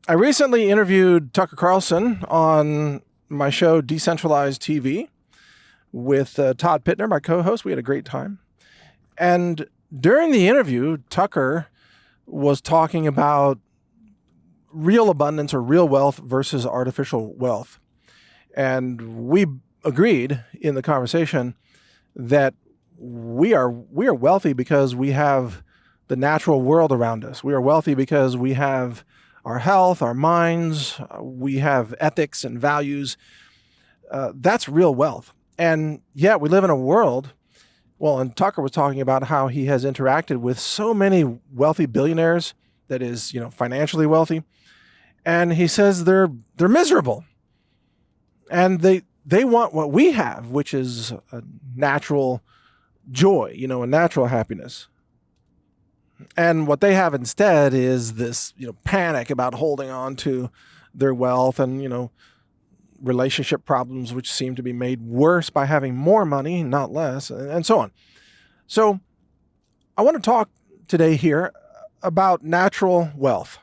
I recently interviewed Tucker Carlson on my show Decentralized TV with Todd Pittner, my co-host. We had a great time. And during the interview, Tucker was talking about real abundance or real wealth versus artificial wealth. And we agreed in the conversation that we are wealthy because we have the natural world around us. We are wealthy because we have our health, our minds, we have ethics and values. That's real wealth. And yet we live in a world, and Tucker was talking about how he has interacted with so many wealthy billionaires, that is, financially wealthy. And he says they're miserable. And they want what we have, which is a natural joy, a natural happiness. And what they have instead is this, panic about holding on to their wealth and, relationship problems, which seem to be made worse by having more money, not less, and so on. So I want to talk today here about natural wealth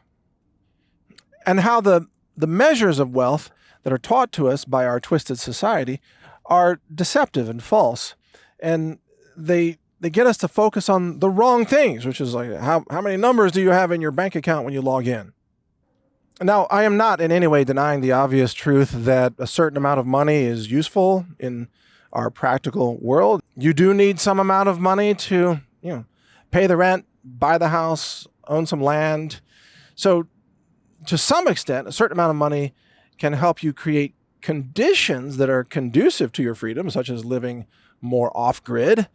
and how the measures of wealth that are taught to us by our twisted society are deceptive and false. And they get us to focus on the wrong things, which is like, how many numbers do you have in your bank account when you log in? Now, I am not in any way denying the obvious truth that a certain amount of money is useful in our practical world. You do need some amount of money to, pay the rent, buy the house, own some land. So to some extent, a certain amount of money can help you create conditions that are conducive to your freedom, such as living more off-grid.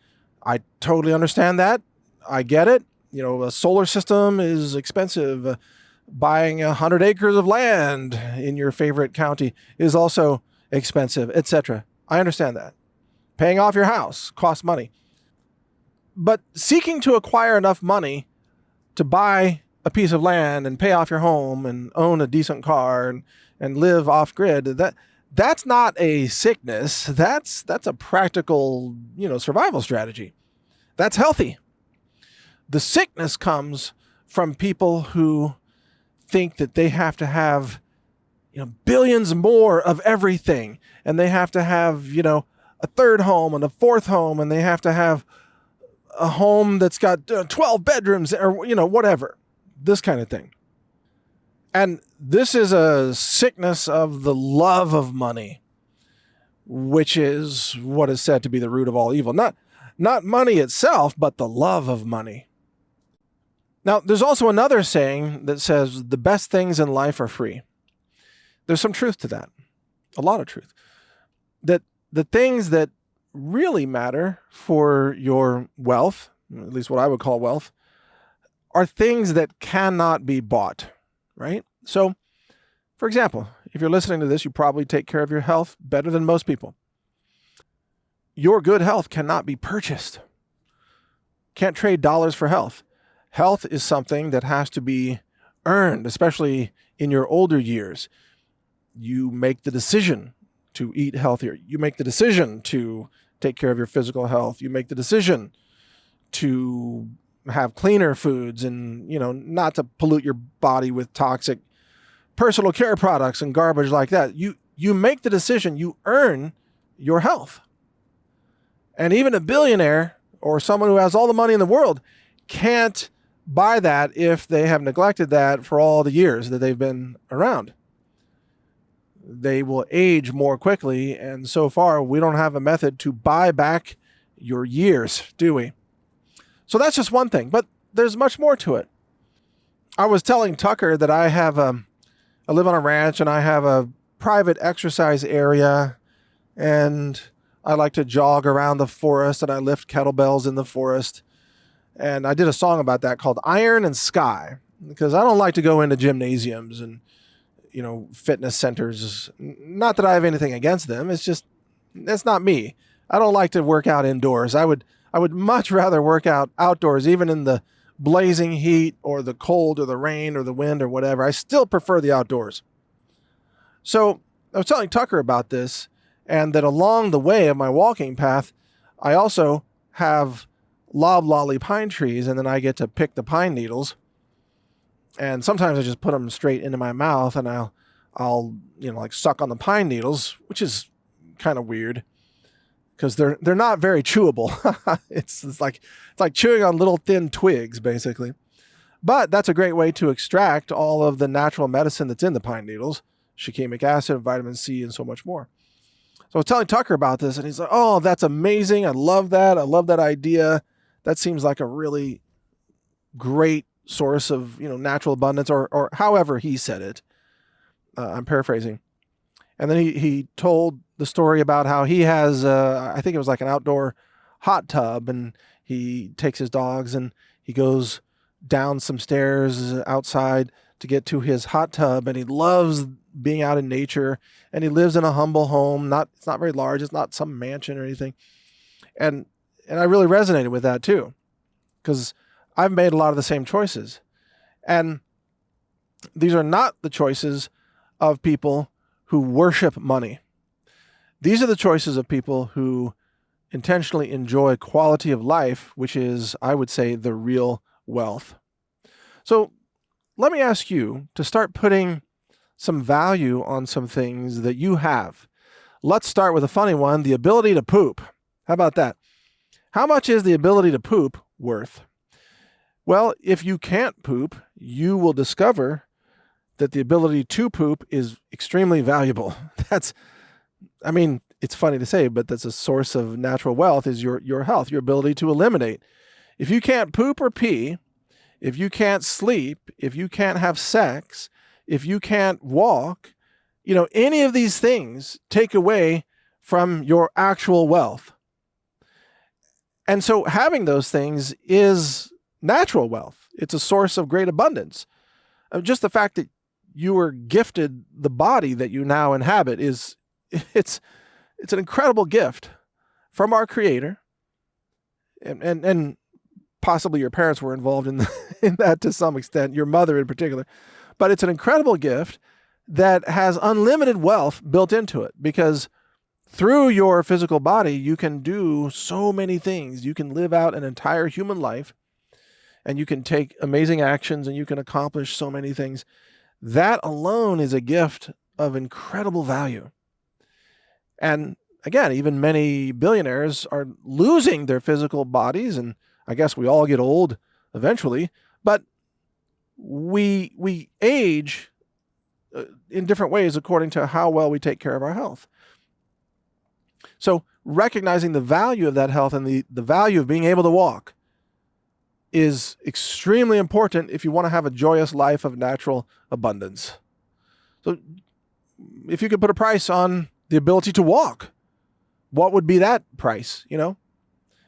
I totally understand that. I get it. A solar system is expensive. Buying 100 acres of land in your favorite county is also expensive, etc. I understand that. Paying off your house costs money. But seeking to acquire enough money to buy a piece of land and pay off your home and own a decent car and live off-grid, that's not a sickness. That's a practical, survival strategy. That's healthy. The sickness comes from people who think that they have to have, billions more of everything, and they have to have, a third home and a fourth home, and they have to have a home that's got 12 bedrooms or, whatever, this kind of thing. And this is a sickness of the love of money, which is what is said to be the root of all evil. Not money itself, but the love of money. Now, there's also another saying that says the best things in life are free. There's some truth to that, a lot of truth. That the things that really matter for your wealth, at least what I would call wealth, are things that cannot be bought, right? So, for example, if you're listening to this, you probably take care of your health better than most people. Your good health cannot be purchased. Can't trade dollars for health. Health is something that has to be earned, especially in your older years. You make the decision to eat healthier. You make the decision to take care of your physical health. You make the decision to have cleaner foods and, not to pollute your body with toxic personal care products and garbage like that. You make the decision, you earn your health. And even a billionaire or someone who has all the money in the world can't buy that if they have neglected that for all the years that they've been around. They will age more quickly, and so far we don't have a method to buy back your years, do we? So that's just one thing, but there's much more to it. I was telling Tucker that I live on a ranch and I have a private exercise area, and I like to jog around the forest and I lift kettlebells in the forest. And I did a song about that called Iron and Sky, because I don't like to go into gymnasiums and, fitness centers. Not that I have anything against them. It's just, that's not me. I don't like to work out indoors. I would much rather work out outdoors, even in the blazing heat or the cold or the rain or the wind or whatever. I still prefer the outdoors. So I was telling Tucker about this, and that along the way of my walking path, I also have loblolly pine trees, and then I get to pick the pine needles. And sometimes I just put them straight into my mouth, and I'll like suck on the pine needles, which is kind of weird because they're not very chewable. It's like chewing on little thin twigs, basically. But that's a great way to extract all of the natural medicine that's in the pine needles, shikimic acid, vitamin C, and so much more. So I was telling Tucker about this, and he's like, "Oh, that's amazing. I love that. I love that idea. That seems like a really great source of, natural abundance," or however he said it. I'm paraphrasing. And then he told the story about how he has, I think it was like an outdoor hot tub, and he takes his dogs and he goes down some stairs outside to get to his hot tub, and he loves being out in nature, and he lives in a humble home. It's not very large. It's not some mansion or anything. And I really resonated with that too, because I've made a lot of the same choices. And these are not the choices of people who worship money. These are the choices of people who intentionally enjoy quality of life, which is, I would say, the real wealth. So let me ask you to start putting some value on some things that you have. Let's start with a funny one, the ability to poop. How about that? How much is the ability to poop worth? Well, if you can't poop, you will discover that the ability to poop is extremely valuable. It's funny to say, but that's a source of natural wealth, is your health, your ability to eliminate. If you can't poop or pee, if you can't sleep, if you can't have sex, if you can't walk, any of these things take away from your actual wealth. And so having those things is natural wealth. It's a source of great abundance. Just the fact that you were gifted the body that you now inhabit it's an incredible gift from our Creator. And possibly your parents were involved in that to some extent, your mother in particular. But it's an incredible gift that has unlimited wealth built into it, because through your physical body, you can do so many things. You can live out an entire human life, and you can take amazing actions, and you can accomplish so many things. That alone is a gift of incredible value. And again, even many billionaires are losing their physical bodies, and I guess we all get old eventually, but we age in different ways according to how well we take care of our health. So recognizing the value of that health and the value of being able to walk is extremely important if you want to have a joyous life of natural abundance. So if you could put a price on the ability to walk, what would be that price?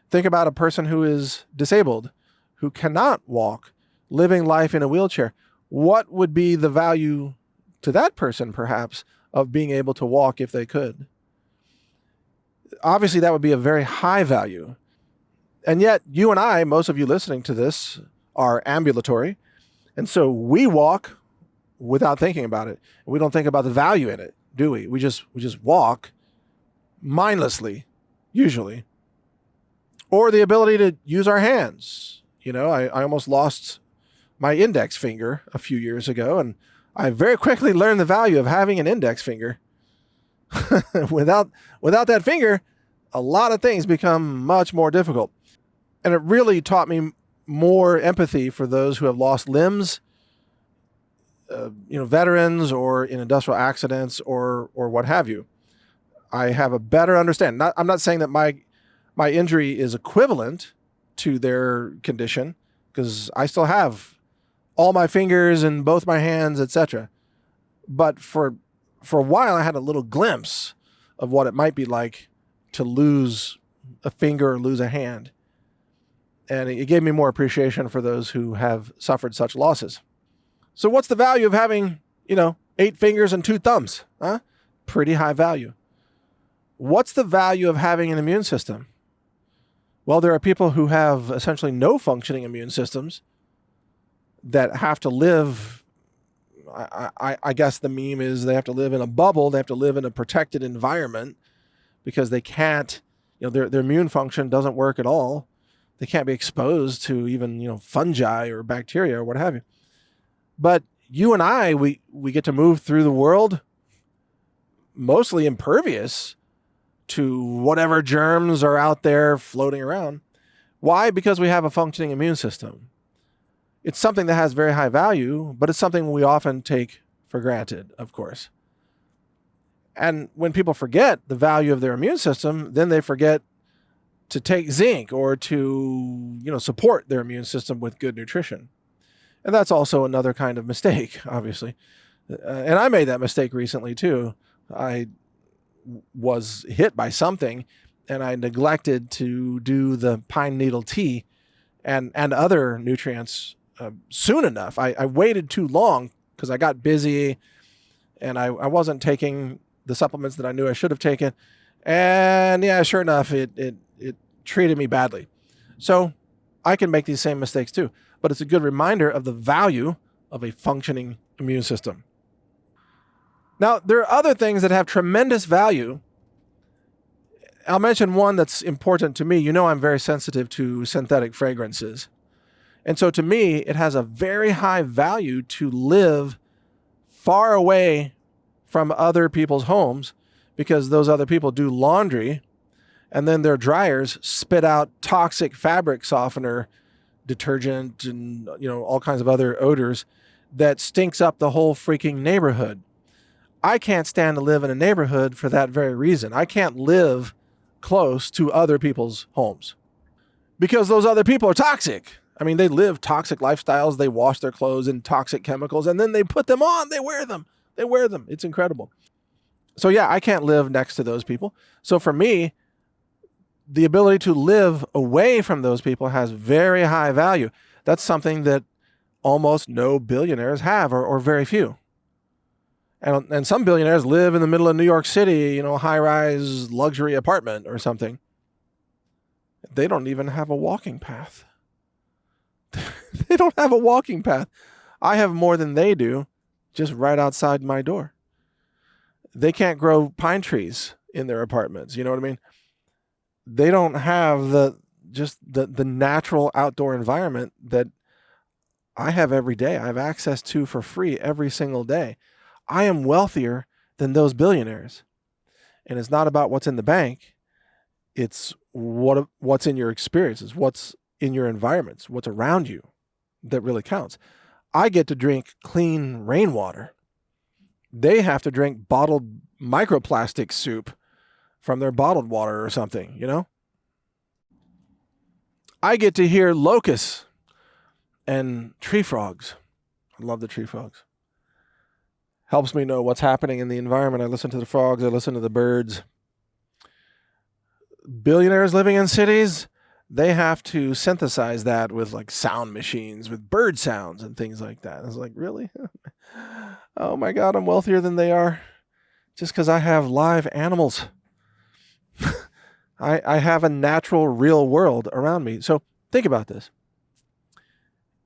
Think about a person who is disabled, who cannot walk, living life in a wheelchair. What would be the value to that person, perhaps, of being able to walk if they could? Obviously, that would be a very high value. And yet, you and I, most of you listening to this, are ambulatory. And so we walk without thinking about it. We don't think about the value in it, do we? We just walk mindlessly, usually. Or the ability to use our hands. I almost lost my index finger a few years ago, and I very quickly learned the value of having an index finger. Without that finger, a lot of things become much more difficult. And it really taught me more empathy for those who have lost limbs, veterans, or in industrial accidents, or what have you. I have a better understanding. I'm not saying that my injury is equivalent to their condition, because I still have all my fingers and both my hands, etc. But for a while, I had a little glimpse of what it might be like to lose a finger or lose a hand. And it gave me more appreciation for those who have suffered such losses. So what's the value of having, 8 fingers and 2 thumbs? Huh? Pretty high value. What's the value of having an immune system? Well, there are people who have essentially no functioning immune systems that have to live, I guess the meme is they have to live in a bubble, they have to live in a protected environment, because they can't, their immune function doesn't work at all. They can't be exposed to even, fungi or bacteria or what have you. But you and I, we get to move through the world mostly impervious to whatever germs are out there floating around. Why? Because we have a functioning immune system. It's something that has very high value, but it's something we often take for granted, of course. And when people forget the value of their immune system, then they forget to take zinc or to, support their immune system with good nutrition. And that's also another kind of mistake, obviously. And I made that mistake recently too. I was hit by something and I neglected to do the pine needle tea and other nutrients soon enough. I waited too long because I got busy and I wasn't taking the supplements that I knew I should have taken. And yeah, sure enough, it treated me badly. So I can make these same mistakes too, but it's a good reminder of the value of a functioning immune system. Now, there are other things that have tremendous value. I'll mention one that's important to me. You know, I'm very sensitive to synthetic fragrances. And so to me, it has a very high value to live far away from other people's homes because those other people do laundry and then their dryers spit out toxic fabric softener, detergent, and all kinds of other odors that stinks up the whole freaking neighborhood. I can't stand to live in a neighborhood for that very reason. I can't live close to other people's homes because those other people are toxic. I mean, they live toxic lifestyles. They wash their clothes in toxic chemicals and then they put them on. They wear them. It's incredible. So yeah, I can't live next to those people. So for me, the ability to live away from those people has very high value. That's something that almost no billionaires have, or very few. And some billionaires live in the middle of New York City, high-rise luxury apartment or something. They don't even have a walking path. They don't have a walking path. I have more than they do just right outside my door. They can't grow pine trees in their apartments. You know what I mean? They don't have the natural outdoor environment that I have every day. I have access to for free every single day. I am wealthier than those billionaires. And it's not about what's in the bank. It's what's in your experiences, what's in your environments, what's around you that really counts. I get to drink clean rainwater. They have to drink bottled microplastic soup from their bottled water or something, I get to hear locusts and tree frogs. I love the tree frogs. Helps me know what's happening in the environment. I listen to the frogs. I listen to the birds. Billionaires living in cities, they have to synthesize that with like sound machines, with bird sounds and things like that. I was like, really? Oh my God, I'm wealthier than they are just because I have live animals. I have a natural, real world around me. So think about this.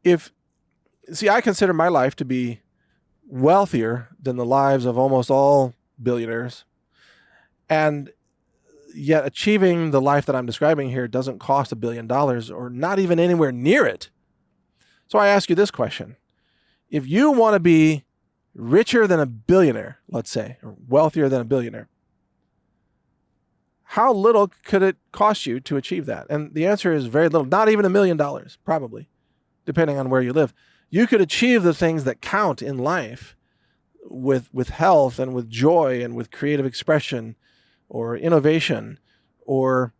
I consider my life to be wealthier than the lives of almost all billionaires. And yet achieving the life that I'm describing here doesn't cost $1 billion or not even anywhere near it. So I ask you this question. If you want to be richer than a billionaire, let's say, or wealthier than a billionaire, how little could it cost you to achieve that? And the answer is very little, not even $1 million, probably, depending on where you live. You could achieve the things that count in life with health and with joy and with creative expression or innovation or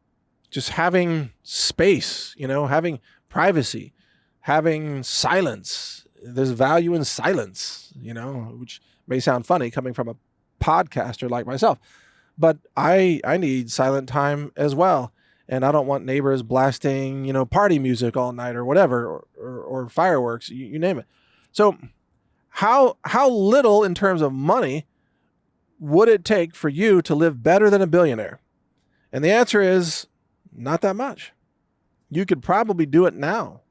just having space, having privacy, having silence. There's value in silence, which may sound funny coming from a podcaster like myself. But I need silent time as well. And I don't want neighbors blasting, party music all night or whatever, or fireworks, you name it. So how little in terms of money would it take for you to live better than a billionaire? And the answer is not that much. You could probably do it now.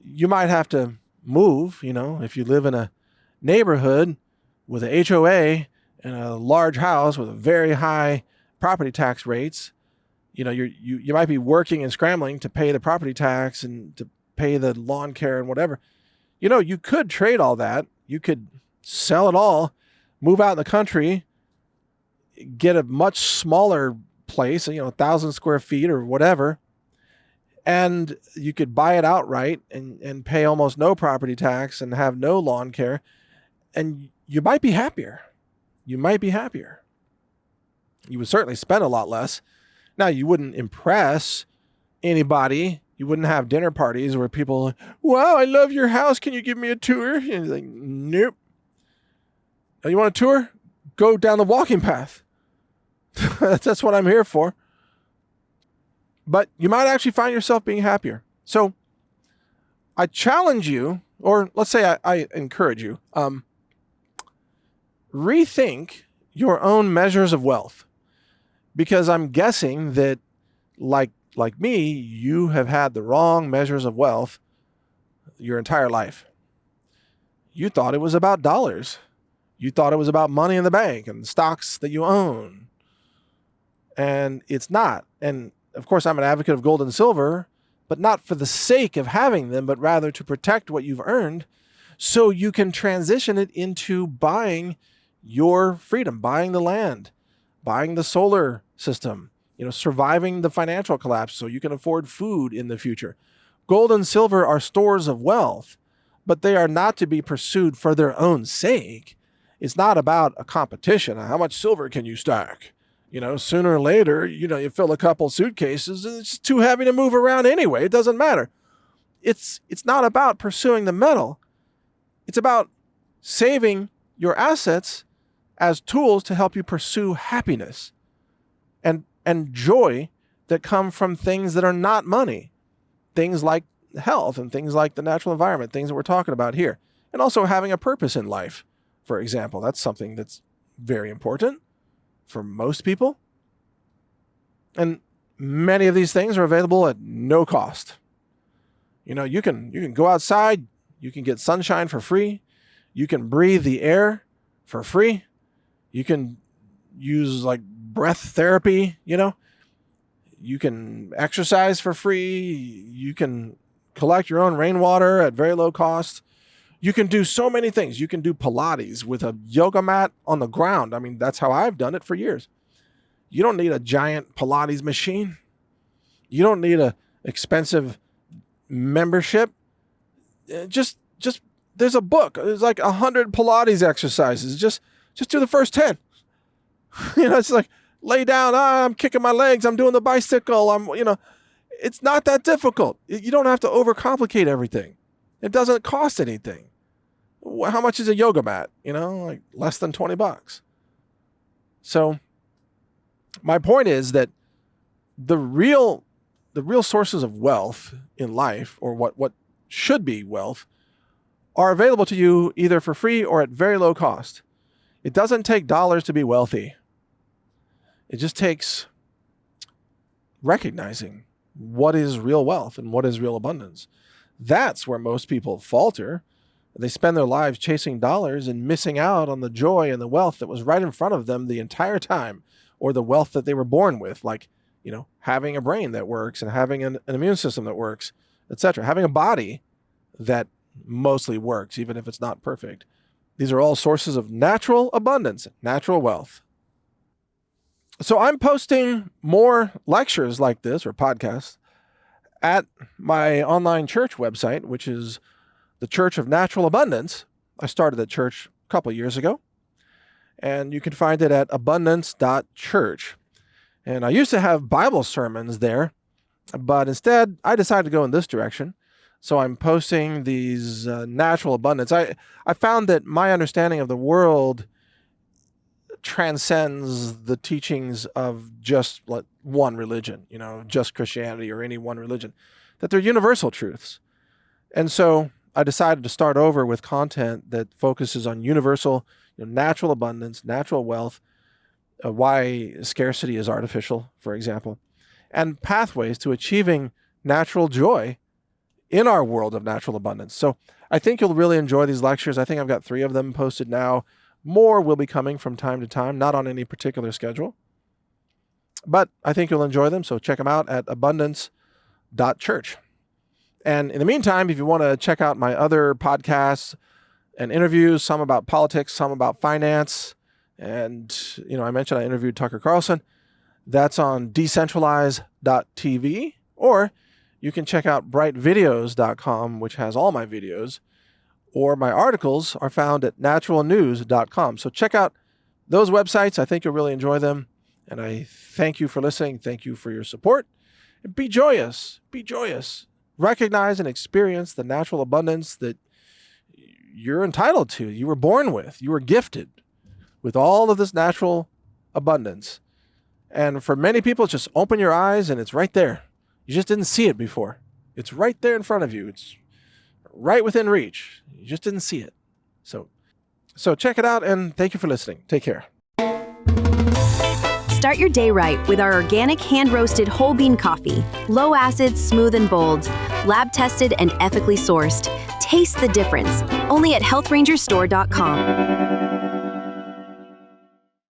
You might have to move, if you live in a neighborhood with a HOA and a large house with very high property tax rates. You might be working and scrambling to pay the property tax and to pay the lawn care and whatever. You could trade all that. You could sell it all, move out in the country, get a much smaller place, 1,000 square feet or whatever, and you could buy it outright and pay almost no property tax and have no lawn care, and you might be happier. You might be happier. You would certainly spend a lot less. Now, you wouldn't impress anybody. You wouldn't have dinner parties where people are like, wow, I love your house. Can you give me a tour? And you're like, nope. Oh, you want a tour? Go down the walking path. That's what I'm here for. But you might actually find yourself being happier. So I challenge you, or let's say I encourage you, rethink your own measures of wealth. Because I'm guessing that, like me, you have had the wrong measures of wealth your entire life. You thought it was about dollars. You thought it was about money in the bank and stocks that you own. And it's not. And of course, I'm an advocate of gold and silver, but not for the sake of having them, but rather to protect what you've earned so you can transition it into buying your freedom, buying the land, buying the solar system, surviving the financial collapse so you can afford food in the future. Gold and silver are stores of wealth, but they are not to be pursued for their own sake. It's not about a competition. How much silver can you stack? Sooner or later, you fill a couple suitcases and it's too heavy to move around anyway. It doesn't matter. It's not about pursuing the metal. It's about saving your assets as tools to help you pursue happiness and joy that come from things that are not money. Things like health and things like the natural environment, things that we're talking about here. And also having a purpose in life, for example. That's something that's very important for most people. And many of these things are available at no cost. You can go outside, you can get sunshine for free, you can breathe the air for free, you can use like breath therapy, you can exercise for free, you can collect your own rainwater at very low cost. You can do so many things. You can do Pilates with a yoga mat on the ground. I mean, that's how I've done it for years. You don't need a giant Pilates machine. You don't need a expensive membership. Just there's a book. There's like 100 Pilates exercises. Just do the first 10. It's like lay down. I'm kicking my legs. I'm doing the bicycle. It's not that difficult. You don't have to overcomplicate everything. It doesn't cost anything. How much is a yoga mat? Like less than $20. So my point is that the real sources of wealth in life, or what should be wealth, are available to you either for free or at very low cost. It doesn't take dollars to be wealthy. It just takes recognizing what is real wealth and what is real abundance. That's where most people falter. They spend their lives chasing dollars and missing out on the joy and the wealth that was right in front of them the entire time, or the wealth that they were born with, like, having a brain that works and having an immune system that works, etc. Having a body that mostly works, even if it's not perfect. These are all sources of natural abundance, natural wealth. So I'm posting more lectures like this, or podcasts, at my online church website, which is the Church of Natural Abundance. I started that church a couple of years ago, and you can find it at abundance.church. And I used to have Bible sermons there, but instead I decided to go in this direction. So I'm posting these natural abundance. I found that my understanding of the world transcends the teachings of just one religion, just Christianity or any one religion, that they're universal truths. And so I decided to start over with content that focuses on universal, natural abundance, natural wealth, why scarcity is artificial, for example, and pathways to achieving natural joy in our world of natural abundance. So I think you'll really enjoy these lectures. I think I've got 3 of them posted now. More will be coming from time to time, not on any particular schedule. But I think you'll enjoy them, so check them out at abundance.church. And in the meantime, if you want to check out my other podcasts and interviews, some about politics, some about finance, and, I mentioned I interviewed Tucker Carlson, that's on decentralize.tv, or you can check out brightvideos.com, which has all my videos, or my articles are found at naturalnews.com. So check out those websites. I think you'll really enjoy them. And I thank you for listening. Thank you for your support. And be joyous. Be joyous. Recognize and experience the natural abundance that you're entitled to. You were born with. You were gifted with all of this natural abundance. And for many people, just open your eyes and it's right there. You just didn't see it before. It's right there in front of you. It's right within reach. You just didn't see it. So check it out, and thank you for listening. Take care. Start your day right with our organic hand-roasted whole bean coffee. Low acid, smooth and bold. Lab tested and ethically sourced. Taste the difference. Only at healthrangerstore.com.